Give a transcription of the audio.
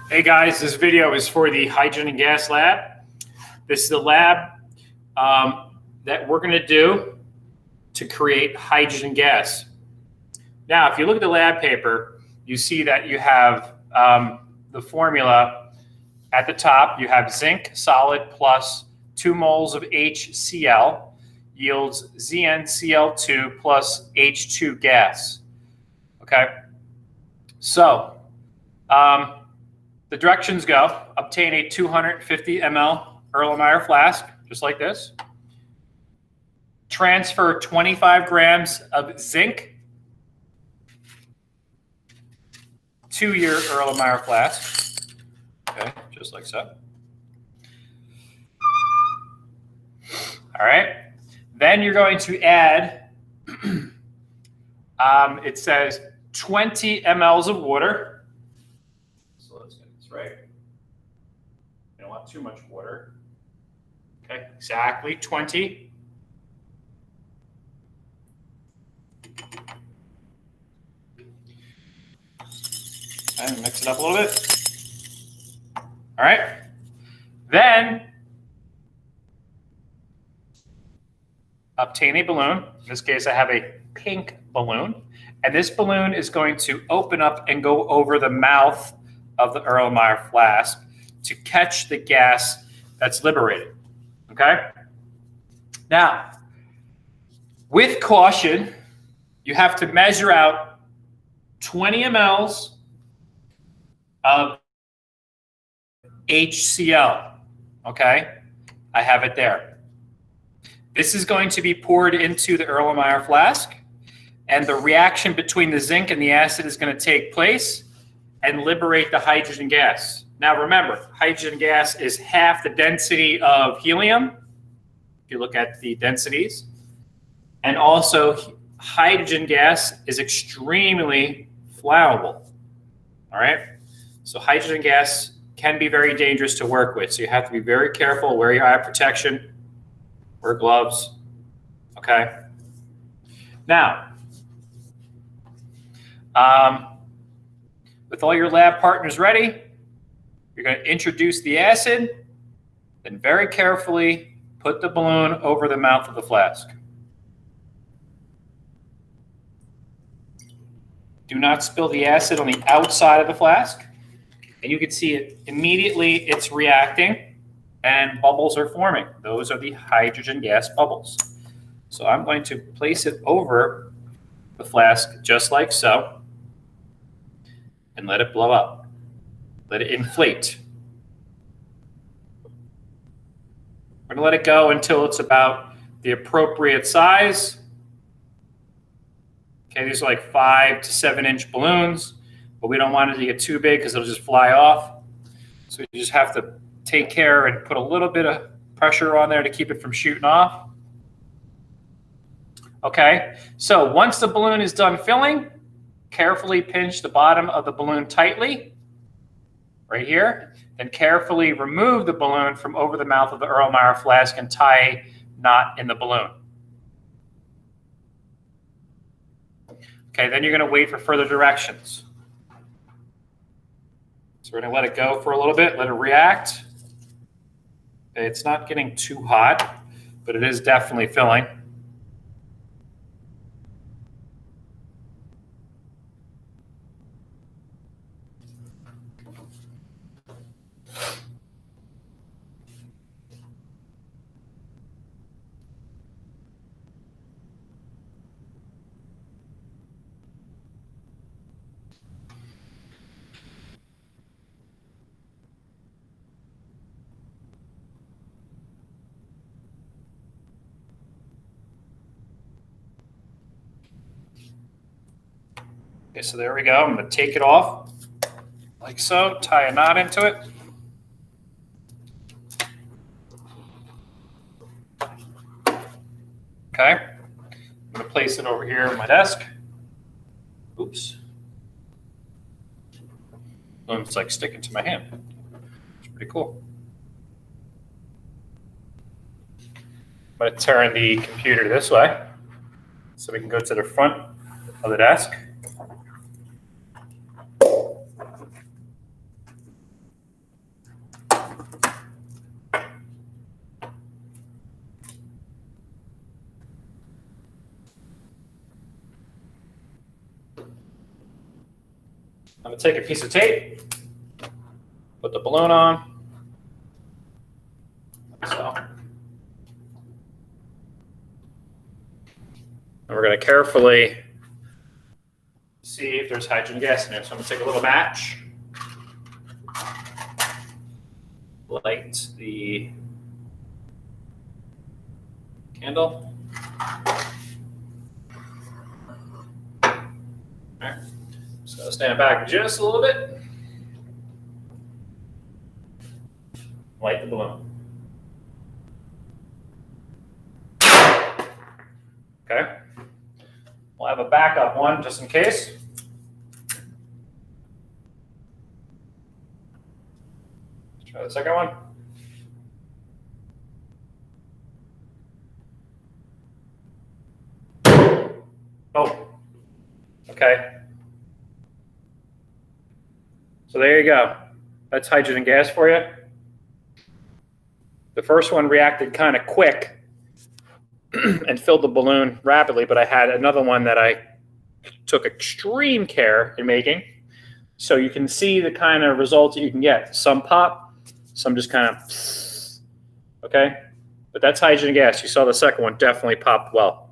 Hey guys, this video is for the hydrogen and gas lab. This is the lab that we're going to do to create hydrogen gas. Now, if you look at the lab paper, you see that you have the formula at the top. You have zinc solid plus 2 moles of HCl yields ZnCl2 plus H2 gas. Okay, so the directions go: obtain a 250 ml Erlenmeyer flask, just like this. Transfer 25 grams of zinc to your Erlenmeyer flask. Okay, just like so. All right. Then you're going to add, it says 20 mLs of water. So let's get this right. You don't want too much water. Okay, exactly 20. And mix it up a little bit. All right. Then obtain a balloon. In this case, I have a pink balloon. And this balloon is going to open up and go over the mouth of the Erlenmeyer flask to catch the gas that's liberated. Okay? Now, with caution, you have to measure out 20 mLs of HCl. Okay? I have it there. This is going to be poured into the Erlenmeyer flask, and the reaction between the zinc and the acid is going to take place and liberate the hydrogen gas. Now remember, hydrogen gas is half the density of helium, if you look at the densities. And also, hydrogen gas is extremely flammable. All right? So hydrogen gas can be very dangerous to work with. So you have to be very careful, wear your eye protection, wear gloves, okay? Now, with all your lab partners ready, you're going to introduce the acid, then very carefully put the balloon over the mouth of the flask. Do not spill the acid on the outside of the flask. And you can see it immediately, it's reacting and bubbles are forming. Those are the hydrogen gas bubbles. So I'm going to place it over the flask just like so and let it blow up. Let it inflate. We're going to let it go until it's about the appropriate size. Okay, these are like 5 to 7 inch balloons, but we don't want it to get too big because it'll just fly off. So you just have to take care and put a little bit of pressure on there to keep it from shooting off. Okay, so once the balloon is done filling, carefully pinch the bottom of the balloon tightly, right here. Then carefully remove the balloon from over the mouth of the Erlenmeyer flask and tie a knot in the balloon. Okay, then you're going to wait for further directions. So we're going to let it go for a little bit, let it react. Okay, it's not getting too hot, but it is definitely filling. Okay, so there we go. I'm going to take it off like so, tie a knot into it. Okay, I'm going to place it over here on my desk. Oops. Oh, it's like sticking to my hand. It's pretty cool. I'm going to turn the computer this way so we can go to the front of the desk. I'm going to take a piece of tape, put the balloon on. So, and we're going to carefully see if there's hydrogen gas in there. So I'm going to take a little match, light the candle. All right. So stand back just a little bit. Light the balloon. Okay. We'll have a backup one just in case. Let's try the second one. Oh, okay. So there you go. That's hydrogen gas for you. The first one reacted kind of quick and filled the balloon rapidly, but I had another one that I took extreme care in making. So you can see the kind of results that you can get. Some pop, some just kind of, okay? But that's hydrogen gas. You saw the second one definitely popped well.